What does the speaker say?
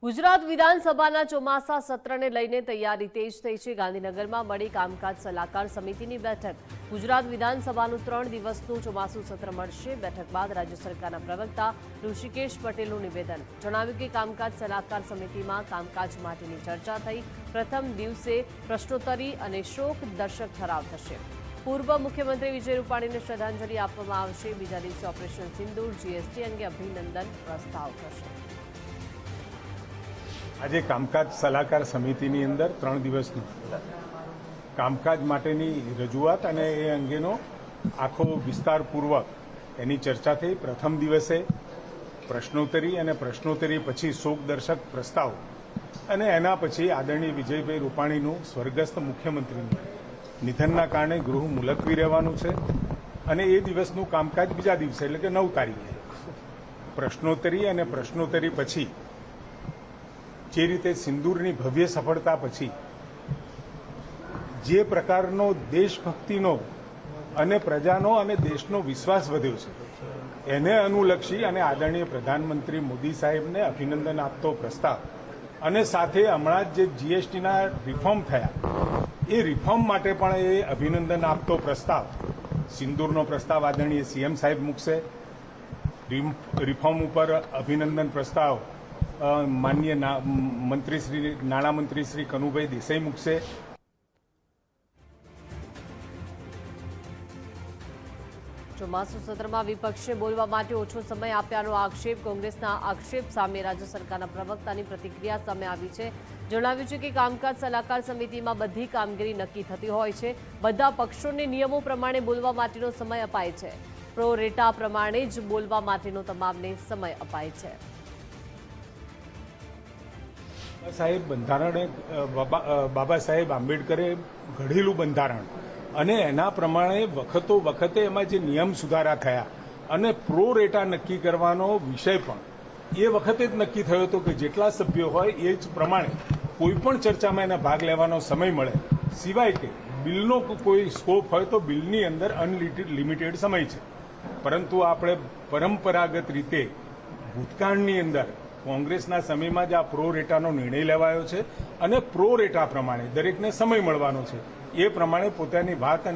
ગુજરાત વિધાનસભાના ચોમાસા સત્રને લઈને તૈયારી તેજ થઈ છે। ગાંધીનગરમાં મળી કામકાજ સલાહકાર સમિતિની બેઠક। ગુજરાત વિધાનસભાનું 3 દિવસનું ચોમાસુ સત્ર મળશે। બેઠક બાદ રાજ્ય સરકારના પ્રવક્તા ઋષિકેશ પટેલનું નિવેદન। જણાવ્યું કે કામકાજ સલાહકાર સમિતિમાં કામકાજ માટેની ચર્ચા થઈ। પ્રથમ દિવસે પ્રશ્નોત્તરી અને શોક દર્શક ઠરાવ થશે। પૂર્વ મુખ્યમંત્રી વિજય રૂપાણીને શ્રદ્ધાંજલિ આપવામાં આવશે। બીજા દિવસે ઓપરેશન સિંદૂર જીએસટી અંગે અભિનંદન પ્રસ્તાવ થશે। આજે કામકાજ સલાહકાર સમિતિની અંદર 3 દિવસનું કામકાજ માટેની રજૂઆત અને એ અંગેનો આખો વિસ્તારપૂર્વક એની ચર્ચા થઈ। પ્રથમ દિવસે પ્રશ્નોત્તરી અને પ્રશ્નોત્તરી પછી શોકદર્શક પ્રસ્તાવ અને એના પછી આદરણીય વિજયભાઈ રૂપાણીનું સ્વર્ગસ્થ મુખ્યમંત્રીનું નિધનના કારણે ગૃહ મુલતવી રહેવાનું છે અને એ દિવસનું કામકાજ બીજા દિવસે એટલે કે 9 તારીખે પ્રશ્નોત્તરી અને પ્રશ્નોત્તરી પછી જે રીતે સિંદૂરની ભવ્ય સફળતા પછી જે પ્રકારનો દેશભક્તિનો અને પ્રજાનો અને દેશનો વિશ્વાસ વધ્યો છે એને અનુલક્ષી અને આદરણીય પ્રધાનમંત્રી મોદી સાહેબને અભિનંદન આપતો પ્રસ્તાવ અને સાથે હમણાં જ જે જીએસટીના રિફોર્મ થયા એ રિફોર્મ માટે પણ એ અભિનંદન આપતો પ્રસ્તાવ સિંદૂરનો પ્રસ્તાવ આદરણીય સીએમ સાહેબ મૂકશે। રિફોર્મ ઉપર અભિનંદન પ્રસ્તાવ માનનીય નાણામંત્રી શ્રી કનુભાઈ દેસાઈ મૂકશે। ચોમાસુ સત્રમાં વિપક્ષે બોલવા માટે ઓછો સમય આપ્યાનો આક્ષેપ। કોંગ્રેસના આક્ષેપ સામે રાજ્ય સરકારના પ્રવક્તાની પ્રતિક્રિયા સામે આવી છે। જણાવ્યું છે કે કામકાજ સલાહકાર સમિતિમાં બધી કામગીરી નક્કી થતી હોય છે। બધા પક્ષોને નિયમો પ્રમાણે બોલવા માટેનો સમય અપાય છે। પ્રો રેટા પ્રમાણે જ બોલવા માટેનો તમામને સમય અપાય છે। સાહેબ બંધારણ બાબા સાહેબ આંબેડકરે ઘડેલું બંધારણ અને એના પ્રમાણે વખતે એમાં જે નિયમ સુધારા થયા અને પ્રો રેટા નક્કી કરવાનો વિષય પણ એ વખતે જ નક્કી થયો હતો કે જેટલા સભ્યો હોય એ જ પ્રમાણે કોઈ પણ ચર્ચામાં એને ભાગ લેવાનો સમય મળે, સિવાય કે બિલનો કોઈ સ્કોપ હોય તો બિલની અંદર અનલિમિટેડ સમય છે। પરંતુ આપણે પરંપરાગત રીતે ભૂતકાળની અંદર કોંગ્રેસના સમયમાં જ આ પ્રો રેટાનો નિર્ણય લેવાયો છે અને પ્રો રેટા પ્રમાણે દરેકને સમય મળવાનો છે। એ પ્રમાણે પોતાની વાત અને